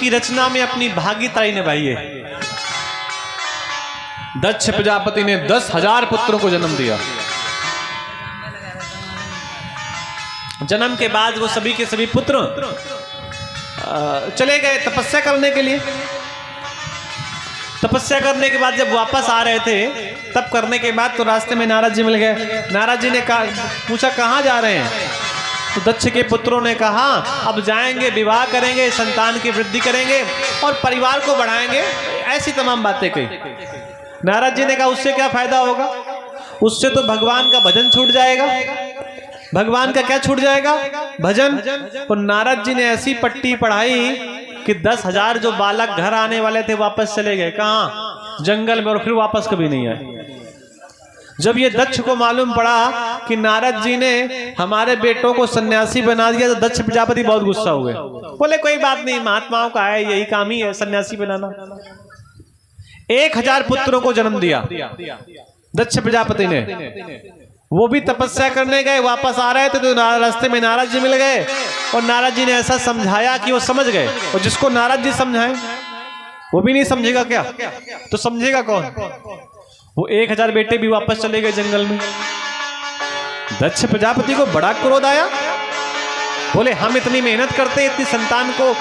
की रचना में अपनी भागीदारी निभाई है। दक्ष प्रजापति ने 10,000 पुत्रों को जन्म दिया। जन्म के बाद वो सभी के सभी पुत्र चले गए तपस्या करने के लिए। तपस्या करने के बाद जब वापस आ रहे थे, तब करने के बाद तो रास्ते में नारद जी मिल गए। नारद जी ने पूछा कहाँ जा रहे हैं? तो दक्ष के पुत्रों ने कहा अब जाएंगे, विवाह करेंगे, संतान की वृद्धि करेंगे और परिवार को बढ़ाएंगे। ऐसी तमाम बातें कही। नारद जी ने कहा उससे क्या फायदा होगा? उससे तो भगवान का भजन छूट जाएगा। भगवान का क्या छूट जाएगा? भजन। तो नारद जी ने ऐसी पट्टी पढ़ाई कि 10,000 जो बालक घर आने वाले थे वापस चले गए। कहाँ? जंगल में, और फिर वापस कभी नहीं आए। जब ये दक्ष को मालूम पड़ा कि नारद जी ने हमारे बेटों को सन्यासी बना दिया, तो दक्ष प्रजापति बहुत गुस्सा हुए। बोले कोई बात नहीं, महात्माओं का है, यही काम ही है सन्यासी बनाना। 1,000 पुत्रों को जन्म दिया दक्ष प्रजापति ने। वो भी तपस्या करने गए, वापस आ रहे थे तो रास्ते में नारद जी मिल गए और नारद जी ने ऐसा समझाया कि वो समझ गए। और जिसको नारद जी समझाएं वो भी नहीं समझेगा क्या? तो समझेगा कौन? वो 1,000 बेटे भी वापस चले गए जंगल में। दक्ष प्रजापति को बड़ा क्रोध आया। बोले हम इतनी मेहनत करते हैं, इतनी संतान को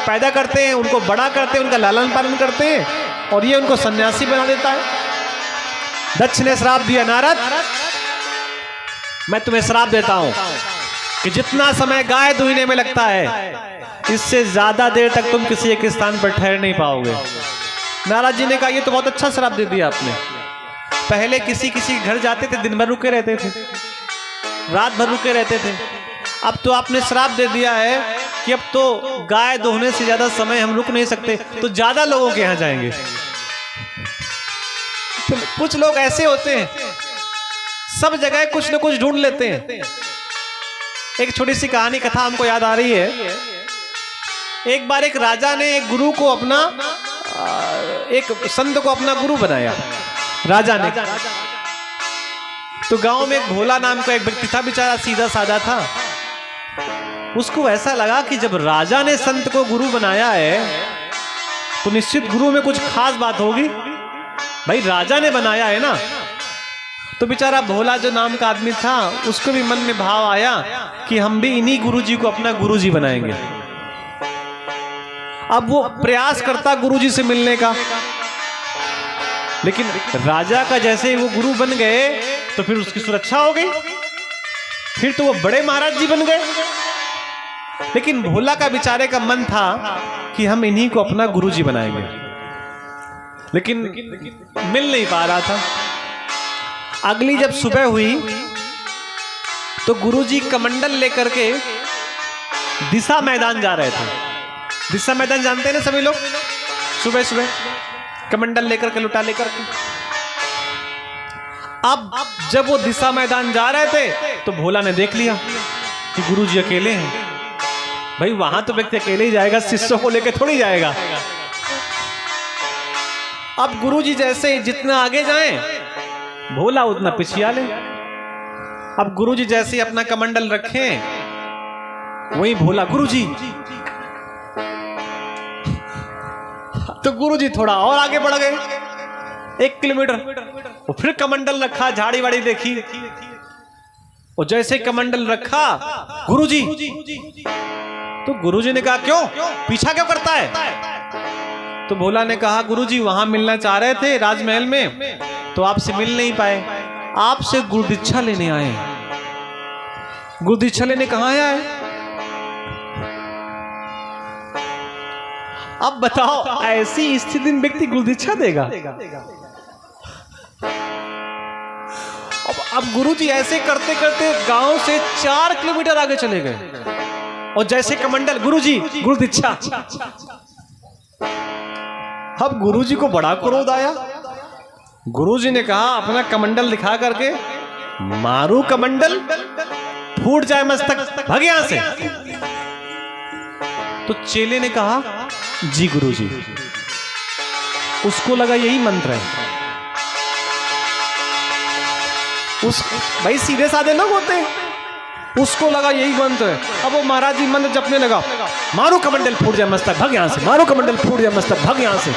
पैदा करते हैं, उनको बड़ा करते हैं, उनका लालन पालन करते हैं, और ये उनको सन्यासी बना देता है। दक्ष ने श्राप दिया, नारद मैं तुम्हें श्राप देता हूं कि जितना समय गाय दुहने में लगता है, इससे ज्यादा देर तक तुम किसी एक स्थान पर ठहर नहीं पाओगे। नारद जी ने कहा ये तो बहुत अच्छा श्राप दे दिया आपने। पहले किसी किसी घर जाते थे, दिन भर रुके रहते थे, रात भर रुके रहते थे। अब तो आपने श्राप दे दिया है कि अब तो गाय दोहने से ज्यादा समय हम रुक नहीं सकते, तो ज्यादा लोगों के यहां जाएंगे। तो कुछ लोग ऐसे होते हैं, सब जगह कुछ न कुछ ढूंढ लेते हैं। एक छोटी सी कहानी कथा हमको याद आ रही है। एक बार एक राजा ने एक गुरु को अपना, एक संत को अपना गुरु बनाया राजा ने। तो गांव में एक भोला नाम का एक व्यक्ति था, बेचारा सीधा साधा था। उसको ऐसा लगा कि जब राजा ने संत को गुरु बनाया है तो निश्चित गुरु में कुछ खास बात होगी, भाई राजा ने बनाया है ना। तो बेचारा भोला जो नाम का आदमी था, उसको भी मन में भाव आया कि हम भी इन्हीं गुरुजी को अपना गुरुजी बनाएंगे। अब वो प्रयास करता गुरुजी से मिलने का, लेकिन राजा का जैसे वो गुरु बन गए तो फिर उसकी सुरक्षा हो गई, फिर तो वो बड़े महाराज जी बन गए। लेकिन भोला का बेचारे का मन था कि हम इन्हीं को अपना गुरुजी बनाएंगे, लेकिन मिल नहीं पा रहा था। अगली जब सुबह हुई तो गुरुजी कमंडल लेकर के दिशा मैदान जा रहे थे। दिशा मैदान जानते हैं ना सभी लोग? सुबह सुबह कमंडल लेकर के, लुटा लेकर के। अब जब वो दिशा मैदान जा रहे थे तो भोला ने देख लिया कि गुरुजी अकेले हैं। भाई वहां तो व्यक्ति अकेले ही जाएगा, शिष्यों को लेकर थोड़ी जाएगा। अब गुरुजी जैसे जितना आगे जाएं, भोला उतना पिछिया ले। अब गुरुजी जैसे ही अपना कमंडल रखें, वही भोला गुरुजी। तो गुरुजी थोड़ा और आगे बढ़ गए 1 किलोमीटर। और फिर कमंडल रखा, झाड़ी वाड़ी देखी, और जैसे कमंडल रखा गुरुजी, तो गुरुजी ने कहा क्यों पीछा क्यों करता है? तो भोला ने कहा गुरुजी वहां मिलना चाह रहे थे राजमहल में, तो आपसे मिल नहीं पाए, आपसे गुरुदीक्षा लेने आए। गुरुदीक्षा लेने कहां आया है? अब बताओ ऐसी स्थिति में व्यक्ति गुरुदीक्षा देगा? अब गुरुजी ऐसे करते करते गांव से 4 किलोमीटर आगे चले गए, और जैसे कमंडल गुरुजी गुरुदीक्षा। अब गुरुजी को बड़ा क्रोध आया। गुरुजी ने कहा अपना कमंडल दिखा करके, मारू कमंडल फूट जाए मस्तक, भाग यहां से। तो चेले ने कहा जी गुरुजी। उसको लगा यही मंत्र है। भाई सीधे साधे लोग होते हैं, उसको लगा यही मंत्र है। अब वो महाराज जी मंत्र जपने लगा, मारो कमंडल फूट जाए मस्तक भग यहां से, मारो कमंडल फूट जाए मस्तक भग यहां से।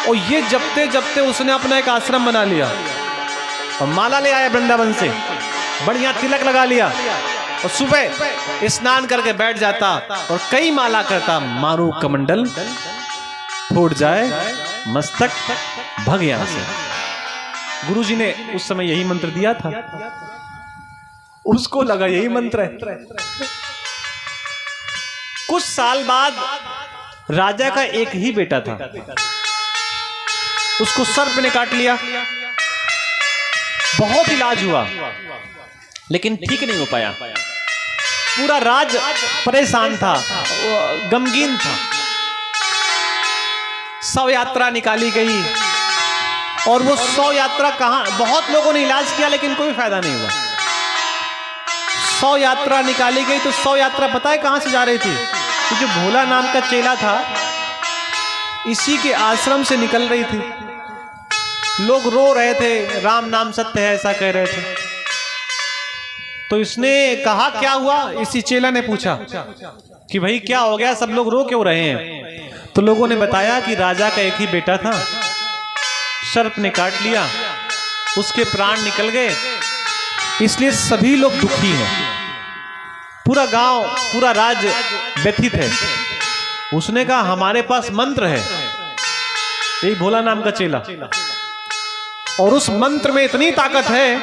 और ये जपते जपते उसने अपना एक आश्रम बना लिया और माला ले आया वृंदावन से, बढ़िया तिलक लगा लिया और सुबह स्नान करके बैठ जाता और कई माला करता, मारो कमंडल फूट जाए मस्तक भग यहां से। गुरुजी ने उस समय यही मंत्र दिया था, उसको लगा यही मंत्र है। कुछ साल बाद राजा का एक ही बेटा था, उसको सर्प ने काट लिया। बहुत इलाज हुआ लेकिन ठीक नहीं हो पाया। पूरा राज परेशान था, गमगीन था। 100 यात्रा निकाली गई और वो 100 यात्रा कहां, बहुत लोगों ने इलाज किया लेकिन कोई फायदा नहीं हुआ। 100 यात्रा निकाली गई तो 100 यात्रा पता है कहां से जा रही थी? तो जो भोला नाम का चेला था इसी के आश्रम से निकल रही थी। लोग रो रहे थे, राम नाम सत्य है ऐसा कह रहे थे। तो इसने कहा क्या हुआ? इसी चेला ने पूछा कि भाई क्या हो गया, सब लोग रो क्यों रहे हैं? तो लोगों ने बताया कि राजा का एक ही बेटा था, सर्प ने काट लिया, उसके प्राण निकल गए, इसलिए सभी लोग दुखी हैं। पूरा गांव, पूरा राज व्यथित है। उसने कहा हमारे पास मंत्र है, यही भोला नाम का चेला, और उस मंत्र में इतनी ताकत है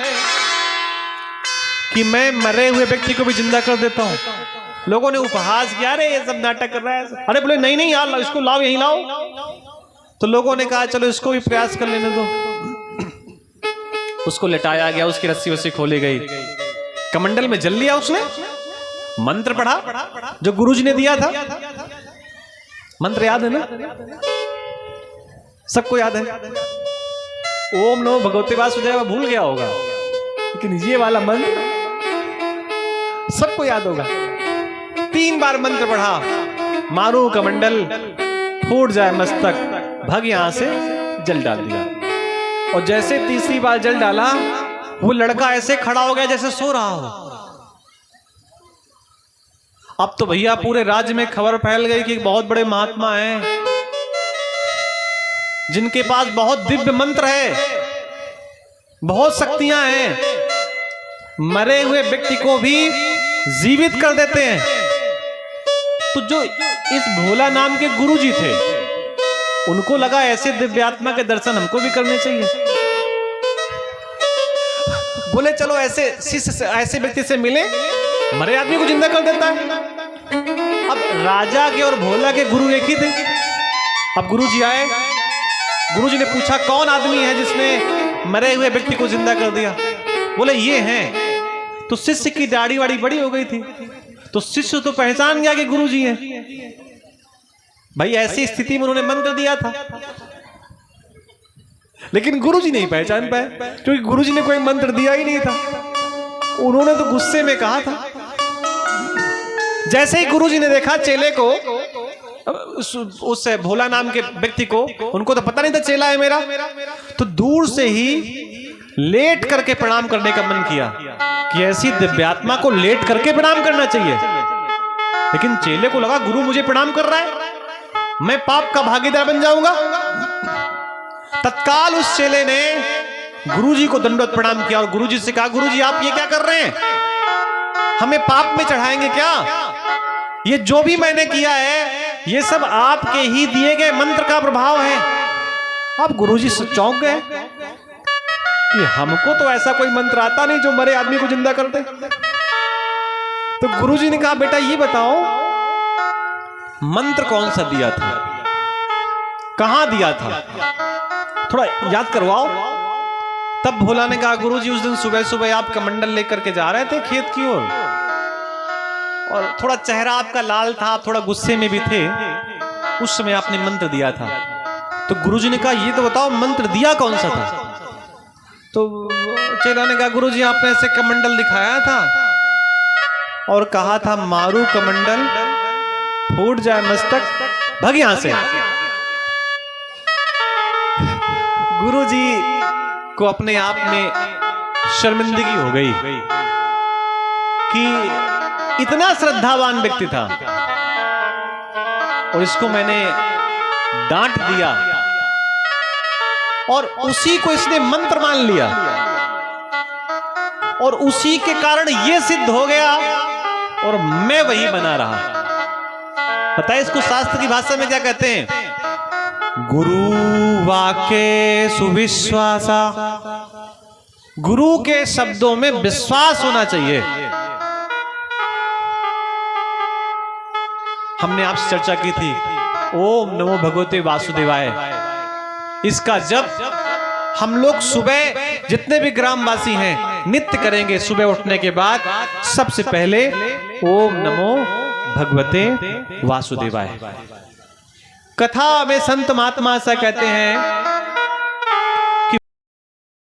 कि मैं मरे हुए व्यक्ति को भी जिंदा कर देता हूं। लोगों ने उपहास किया, अरे ये सब नाटक कर रहा है। अरे बोले नहीं नहीं यार, इसको लाओ, यहीं लाओ। तो लोगों ने कहा चलो इसको भी प्रयास कर लेने दो। उसको लेटाया गया, उसकी रस्सी वस्सी खोली गई, कमंडल में जल लिया उसने। मंत्र पढ़ा जो गुरुजी ने दिया था। मंत्र याद है ना? सबको याद है? ओम नमो भगवते वासुदेव भूल गया होगा, लेकिन ये वाला मंत्र सबको याद होगा। 3 बार मंत्र पढ़ा, मारो कमंडल फूट जाए मस्तक भग यहां से, जल डाल दिया। और जैसे तीसरी बार जल डाला, वो लड़का ऐसे खड़ा हो गया जैसे सो रहा हो। अब तो भैया पूरे राज्य में खबर फैल गई कि बहुत बड़े महात्मा हैं जिनके पास बहुत दिव्य मंत्र है, बहुत शक्तियां हैं, मरे हुए व्यक्ति को भी जीवित कर देते हैं। तो जो इस भोला नाम के गुरुजी थे, उनको लगा ऐसे दिव्यात्मा के दर्शन हमको भी करने चाहिए। बोले चलो ऐसे शिष्य से, ऐसे व्यक्ति से मिले, मरे आदमी को जिंदा कर देता है। अब राजा के और भोला के गुरु एक ही थे। अब गुरुजी आए, गुरुजी ने पूछा कौन आदमी है जिसने मरे हुए व्यक्ति को जिंदा कर दिया? बोले ये हैं। तो शिष्य की दाढ़ी वाड़ी बड़ी हो गई थी, तो शिष्य तो पहचान गया कि गुरुजी हैं। भाई ऐसी स्थिति में उन्होंने मंत्र दिया था, लेकिन गुरुजी नहीं पहचान पाए, क्योंकि गुरुजी ने कोई मंत्र दिया ही नहीं था। उन्होंने तो गुस्से में कहा था। जैसे ही गुरुजी ने देखा चेले को, उस भोला नाम के व्यक्ति को, उनको तो पता नहीं था चेला है मेरा, तो दूर से ही लेट करके प्रणाम करने का मन किया कि ऐसी दिव्यात्मा को लेट करके प्रणाम करना चाहिए। लेकिन चेले को लगा गुरु मुझे प्रणाम कर रहा है, मैं पाप का भागीदार बन जाऊंगा। तत्काल उस चेले ने गुरुजी को दंडवत प्रणाम किया और गुरुजी से कहा गुरुजी आप ये क्या कर रहे हैं, हमें पाप में चढ़ाएंगे क्या? ये जो भी मैंने किया है ये सब आपके ही दिए गए मंत्र का प्रभाव है। अब गुरुजी चौंक गए कि हमको तो ऐसा कोई मंत्र आता नहीं जो मरे आदमी को जिंदा कर दे। तो गुरुजी ने कहा बेटा ये बताओ मंत्र कौन सा दिया था, कहां दिया था, थोड़ा याद करवाओ। तब भोला ने कहा गुरुजी उस दिन सुबह सुबह आप कमंडल लेकर के जा रहे थे खेत की ओर, और थोड़ा चेहरा आपका लाल था, आप थोड़ा गुस्से में भी थे, उस समय आपने मंत्र दिया था। तो गुरुजी ने कहा ये तो बताओ मंत्र दिया कौन सा था? तो चेला ने कहा गुरुजी आपने ऐसे कमंडल दिखाया था और कहा था मारू कमंडल फूट जाए मस्तक भग यहां से। गुरुजी को अपने आप में शर्मिंदगी हो गई कि इतना श्रद्धावान व्यक्ति था और इसको मैंने डांट दिया और उसी को इसने मंत्र मान लिया और उसी के कारण यह सिद्ध हो गया और मैं वही बना रहा। बताइए इसको शास्त्र की भाषा में क्या कहते हैं? गुरु वाक्ये सुविश्वासा। गुरु के शब्दों में विश्वास होना चाहिए। हमने आपसे चर्चा की थी ओम नमो भगवते वासुदेवाय। इसका जब हम लोग सुबह जितने भी ग्रामवासी हैं नित्य करेंगे, सुबह उठने के बाद सबसे पहले ओम नमो भगवते वासुदेवाय। कथा में संत महात्मा ऐसा कहते हैं